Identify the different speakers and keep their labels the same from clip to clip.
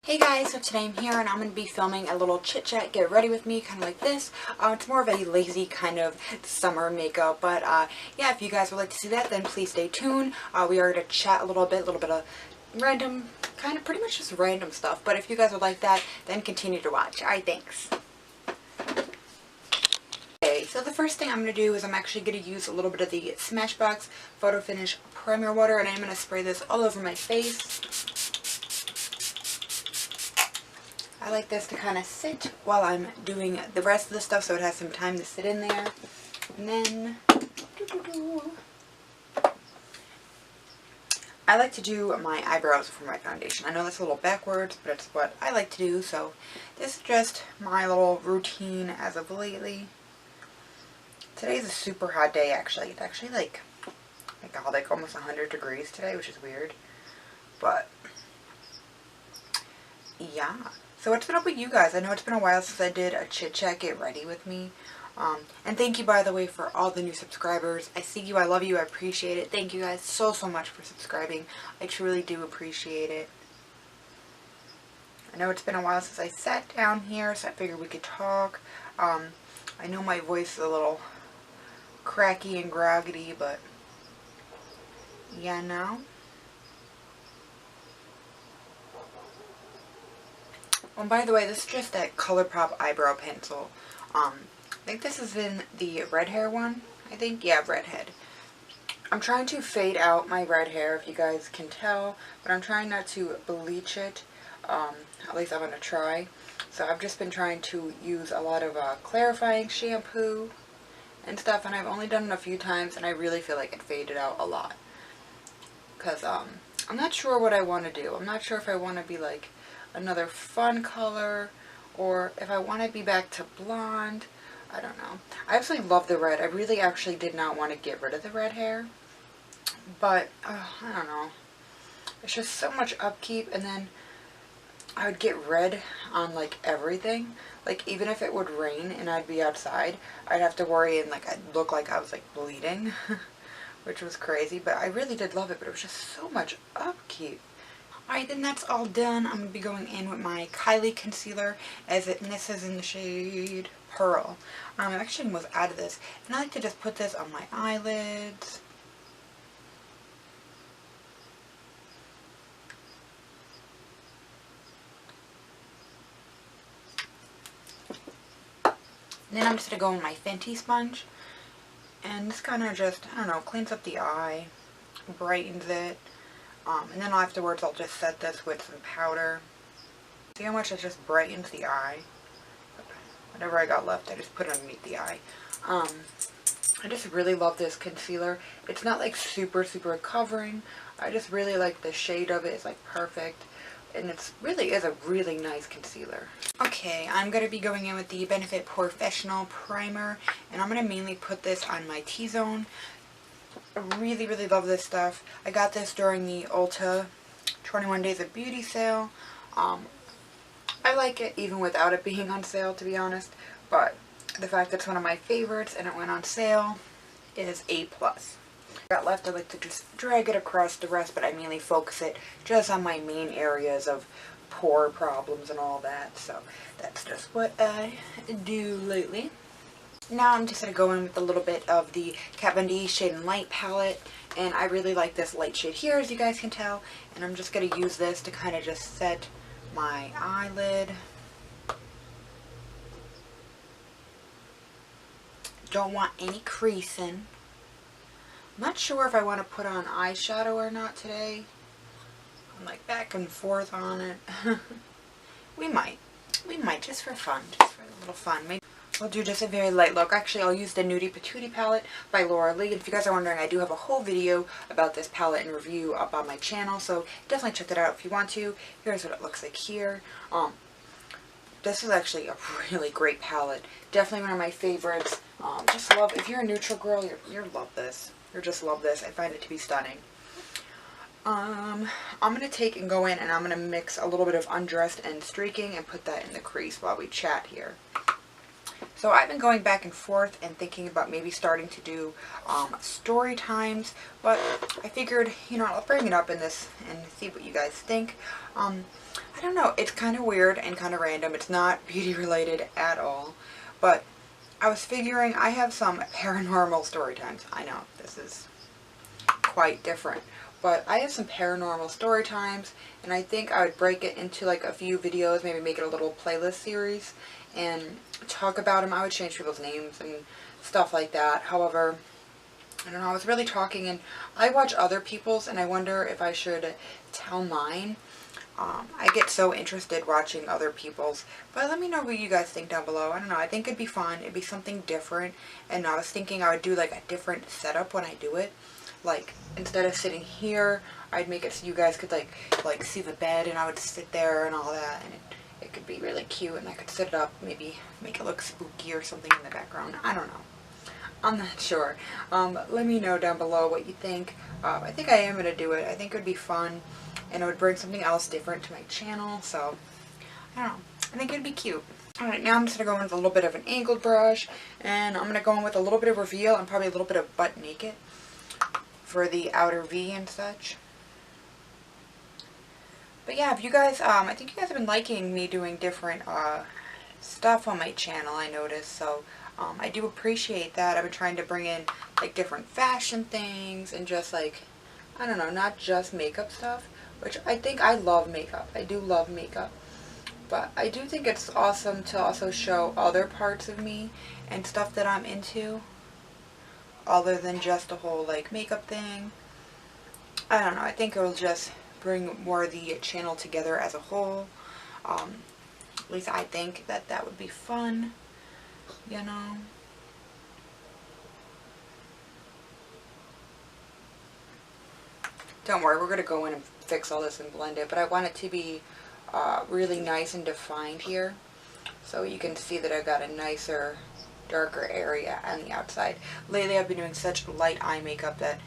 Speaker 1: Hey guys, so today I'm here and I'm going to be filming a little chit chat, get ready with me, kind of like this. It's more of a lazy kind of summer makeup, but yeah, if you guys would like to see that, then please stay tuned. We are going to chat a little bit of random, kind of pretty much just random stuff, but if you guys would like that, then continue to watch. Alright, thanks. Okay, so the first thing I'm going to do is I'm actually going to use a little bit of the Smashbox Photo Finish Primer Water, and I'm going to spray this all over my face. I like this to kind of sit while I'm doing the rest of the stuff so it has some time to sit in there. And then, I like to do my eyebrows before my foundation. I know that's a little backwards, but it's what I like to do. So this is just my little routine as of lately. Today's a super hot day actually. It's actually like almost 100 degrees today, which is weird. But yeah. So what's been up with you guys? I know it's been a while since I did a chit chat, get ready with me. And thank you, by the way, for all the new subscribers. I see you, I love you, I appreciate it. Thank you guys so much for subscribing. I truly do appreciate it. I know it's been a while since I sat down here, so I figured we could talk. I know my voice is a little cracky and groggy, but yeah, no. Oh, by the way, this is just that ColourPop eyebrow pencil. I think this is in the red hair one. I think, yeah, redhead. I'm trying to fade out my red hair, if you guys can tell, but I'm trying not to bleach it. At least I'm going to try. So I've just been trying to use a lot of clarifying shampoo and stuff, and I've only done it a few times, and I really feel like it faded out a lot. Because I'm not sure what I want to do. I'm not sure if I want to be like another fun color, or if I want to be back to blonde. I don't know. I absolutely love the red. I really actually did not want to get rid of the red hair, but I don't know. It's just so much upkeep, and then I would get red on like everything. Like even if it would rain and I'd be outside, I'd have to worry and like I'd look like I was like bleeding, which was crazy, but I really did love it, but it was just so much upkeep. Alright, then that's all done. I'm going to be going in with my Kylie concealer, and this is in the shade Pearl. I actually was out of this, and I like to just put this on my eyelids. And then I'm just going to go in my Fenty sponge, and this kind of just, I don't know, cleans up the eye, brightens it. And then afterwards I'll just set this with some powder. See how much it just brightens the eye? Whatever I got left, I just put it underneath the eye. I just really love this concealer. It's not like super covering. I just really like the shade of it. It's like perfect. And it really is a really nice concealer. Okay, I'm going to be going in with the Benefit Professional Primer. And I'm going to mainly put this on my T-zone. I really love this stuff. I got this during the Ulta 21 Days of Beauty sale. I like it even without it being on sale, to be honest. But the fact that it's one of my favorites and it went on sale is A+. Got left, I like to just drag it across the rest, but I mainly focus it just on my main areas of pore problems and all that. So that's just what I do lately. Now I'm just going to go in with a little bit of the Kat Von D Shade and Light palette, and I really like this light shade here, as you guys can tell, and I'm just going to use this to kind of just set my eyelid. Don't want any creasing. I'm not sure if I want to put on eyeshadow or not today. I'm like back and forth on it. We might just for fun, just for a little fun. Maybe we'll do just a very light look. Actually, I'll use the Nudie Patootie palette by Laura Lee. If you guys are wondering, I do have a whole video about this palette and review up on my channel, so definitely check that out if you want to. Here's what it looks like here. This is actually a really great palette. Definitely one of my favorites. Just love, if you're a neutral girl, you'll love this. You'll just love this. I find it to be stunning. I'm going to take and go in and I'm going to mix a little bit of Undressed and Streaking and put that in the crease while we chat here. So I've been going back and forth and thinking about maybe starting to do story times, but I figured, you know, I'll bring it up in this and see what you guys think. I don't know, it's kind of weird and kind of random. It's not beauty related at all, but I was figuring I have some paranormal story times. I know, this is quite different, but I have some paranormal story times, and I think I would break it into like a few videos, maybe make it a little playlist series and talk about them. I would change people's names and stuff like that. However, I don't know, I was really talking, and I watch other people's and I wonder if I should tell mine. I get so interested watching other people's, but let me know what you guys think down below. I don't know, I think it'd be fun, it'd be something different, and I was thinking I would do like a different setup when I do it. Like, instead of sitting here, I'd make it so you guys could like see the bed, and I would sit there and all that, and it could be really cute, and I could set it up, maybe make it look spooky or something in the background. I don't know. I'm not sure. Let me know down below what you think. I think I am going to do it. I think it would be fun, and it would bring something else different to my channel, so I don't know. I think it would be cute. Alright, now I'm just going to go in with a little bit of an angled brush, and I'm going to go in with a little bit of reveal and probably a little bit of butt naked for the outer V and such. But yeah, if you guys, I think you guys have been liking me doing different stuff on my channel, I noticed, so I do appreciate that. I've been trying to bring in like different fashion things and just like, I don't know, not just makeup stuff, which I think I love makeup. I do love makeup. But I do think it's awesome to also show other parts of me and stuff that I'm into, other than just the whole like makeup thing. I don't know, I think it'll just bring more of the channel together as a whole. At least I think that that would be fun, you know. Don't worry, we're going to go in and fix all this and blend it, but I want it to be really nice and defined here, so you can see that I've got a nicer, darker area on the outside. Lately I've been doing such light eye makeup that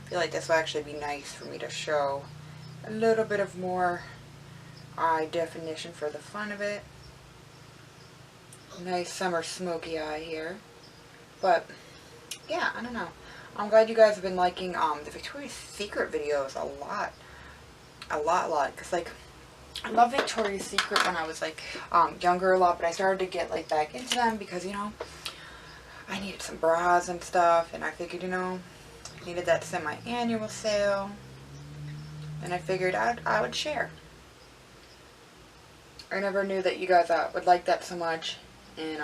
Speaker 1: I feel like this will actually be nice for me to show a little bit of more eye definition for the fun of it. Nice summer smoky eye here. But yeah, I don't know. I'm glad you guys have been liking the Victoria's Secret videos a lot. Because like, I love Victoria's Secret when I was like younger a lot, but I started to get like back into them because, you know, I needed some bras and stuff, and I figured, you know, I needed that semi-annual sale, and I figured I would share. I never knew that you guys would like that so much, and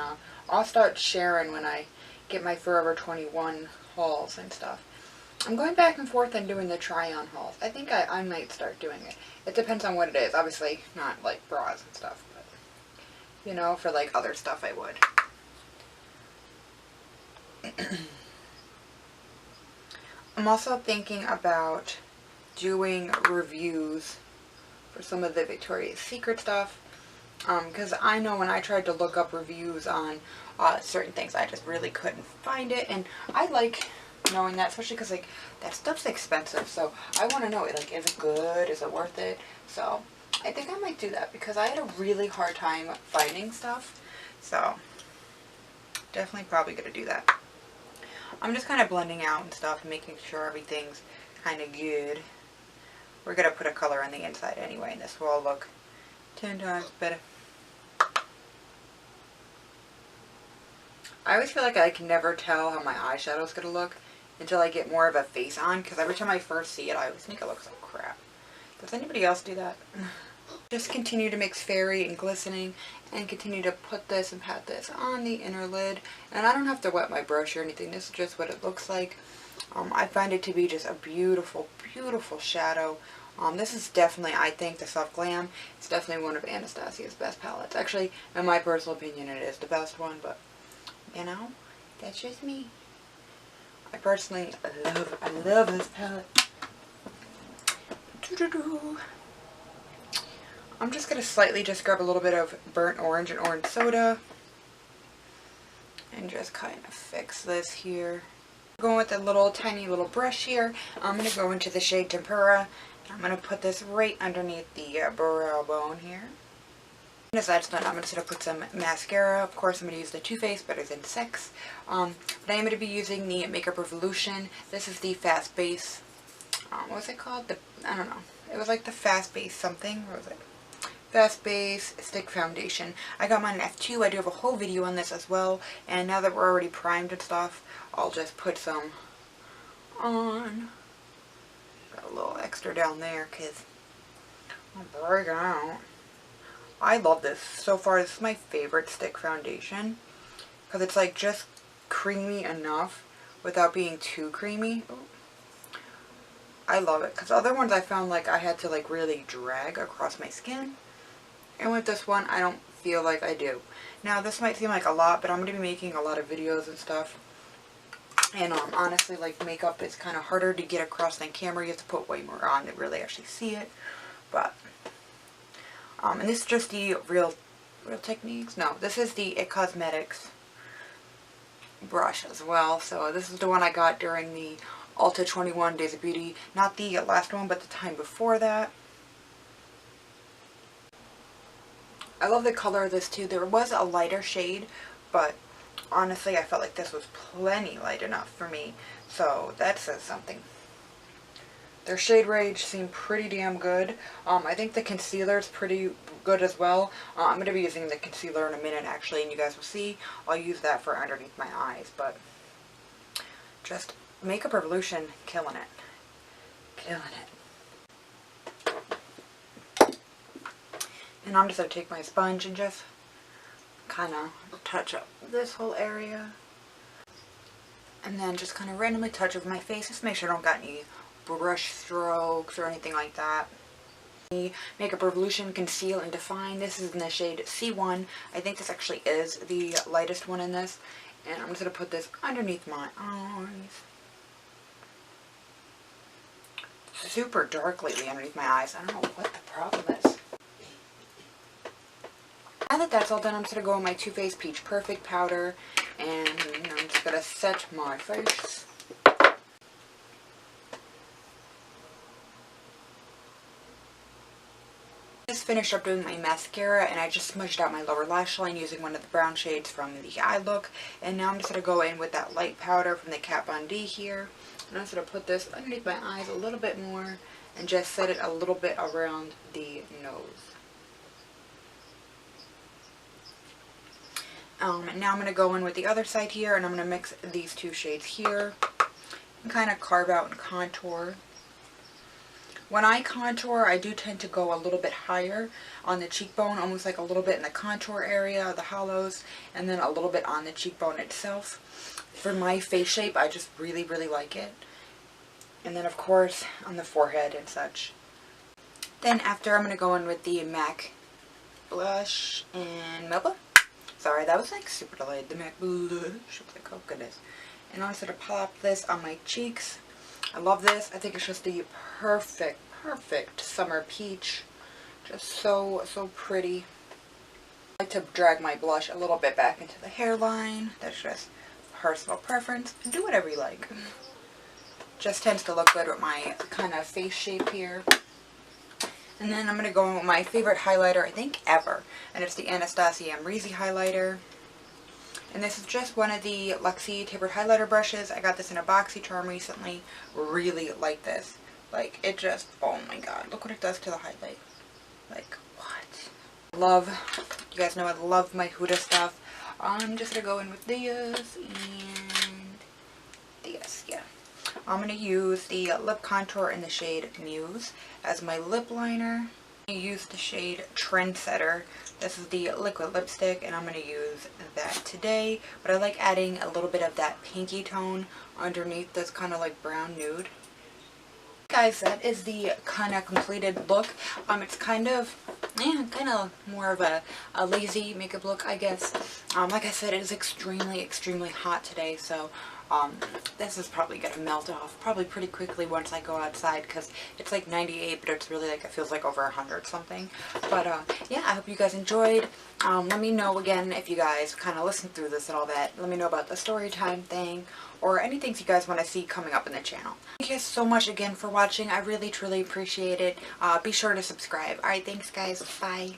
Speaker 1: I'll start sharing when I get my Forever 21 hauls and stuff. I'm going back and forth on doing the try-on hauls. I think I might start doing it. It depends on what it is. Obviously, not like bras and stuff, but, you know, for like other stuff I would. I'm also thinking about doing reviews for some of the Victoria's Secret stuff, because I know when I tried to look up reviews on certain things, I just really couldn't find it, and I like knowing that, especially because like that stuff's expensive, so I want to know, like, is it good, is it worth it? So I think I might do that because I had a really hard time finding stuff, so definitely probably gonna do that. I'm just kind of blending out and stuff and making sure everything's kind of good. We're gonna put a color on the inside anyway, and this will all look 10 times better. I always feel like I can never tell how my eyeshadow's gonna look until I get more of a face on, because every time I first see it, I always think it looks like crap. Does anybody else do that? Just continue to mix fairy and glistening, and continue to put this and pat this on the inner lid. And I don't have to wet my brush or anything. This is just what it looks like. I find it to be just a beautiful, beautiful shadow. This is definitely, I think, the Soft Glam. It's definitely one of Anastasia's best palettes. Actually, in my personal opinion, it is the best one, but, you know, that's just me. I personally love this palette. I'm just going to slightly just grab a little bit of burnt orange and orange soda and just kind of fix this here. Going with a little tiny little brush here, I'm going to go into the shade Tempera. I'm going to put this right underneath the brow bone here. As that's done, I'm going to put some mascara. Of course, I'm going to use the Too Faced Better Than Sex. But I am going to be using the Makeup Revolution. This is the Fast Base. What was it called? I don't know. It was like the Fast Base something. What was it? Fast Base Stick Foundation. I got mine in F2. I do have a whole video on this as well. And now that we're already primed and stuff, I'll just put some on. Got a little extra down there because I'm breaking out. I love this. So far, this is my favorite stick foundation because it's like just creamy enough without being too creamy. I love it because other ones I found like I had to like really drag across my skin, and with this one I don't feel like I do. Now this might seem like a lot, but I'm going to be making a lot of videos and stuff, and honestly, like, makeup is kind of harder to get across than camera. You have to put way more on to really actually see it. But and this is just the Real Techniques. No, this is the It Cosmetics brush as well. So this is the one I got during the Ulta 21 Days of Beauty. Not the last one, but the time before that. I love the color of this too. There was a lighter shade, but honestly I felt like this was plenty light enough for me. So that says something. Their shade range seemed pretty damn good. I think the concealer is pretty good as well. I'm going to be using the concealer in a minute actually, and you guys will see. I'll use that for underneath my eyes, but just Makeup Revolution, killing it. Killing it. And I'm just going to take my sponge and just kind of touch up this whole area. And then just kind of randomly touch over my face. Just make sure I don't got any brush strokes or anything like that. The Makeup Revolution Conceal and Define. This is in the shade C1. I think this actually is the lightest one in this. And I'm just going to put this underneath my eyes. Super dark lately underneath my eyes. I don't know what the problem is. Now that that's all done, I'm just going to go in my Too Faced Peach Perfect powder. And I'm just going to set my face. Just finished up doing my mascara, and I just smudged out my lower lash line using one of the brown shades from the Eye Look. And now I'm just going to go in with that light powder from the Kat Von D here. And I'm just going to put this underneath my eyes a little bit more and just set it a little bit around the nose. And now I'm going to go in with the other side here, and I'm going to mix these two shades here and kind of carve out and contour. When I contour, I do tend to go a little bit higher on the cheekbone, almost like a little bit in the contour area, the hollows, and then a little bit on the cheekbone itself. For my face shape, I just really, really like it. And then, of course, on the forehead and such. Then after, I'm going to go in with the MAC blush and Melba. Sorry, that was like super delayed. The MAC blush. It's like, oh goodness. And I'm just going to pop this on my cheeks. I love this. I think it's just the perfect summer peach. Just so pretty. I like to drag my blush a little bit back into the hairline. That's just personal preference. Do whatever you like. Just tends to look good with my kind of face shape here. And then I'm going to go in with my favorite highlighter, I think, ever. And it's the Anastasia Amrezy highlighter. And this is just one of the Luxie tapered highlighter brushes. I got this in a BoxyCharm recently. Really like this. Like, it just, oh my god. Look what it does to the highlight. Like, what? You guys know I love my Huda stuff. I'm just going to go in with this and this, yeah. I'm going to use the lip contour in the shade Muse as my lip liner. I use the shade Trendsetter. This is the liquid lipstick, and I'm going to use that today. But I like adding a little bit of that pinky tone underneath this kind of like brown nude. Guys, that is the kind of completed look. It's kind of more of a lazy makeup look, I guess. Like I said, it is extremely hot today, so this is probably going to melt off probably pretty quickly once I go outside, because it's like 98, but it's really like, it feels like over 100 something. But yeah, I hope you guys enjoyed. Let me know again if you guys kind of listened through this and all that. Let me know about the story time thing, or anything you guys want to see coming up in the channel. Thank you guys so much again for watching. I really truly appreciate it. Be sure to subscribe. Alright, thanks guys. Bye.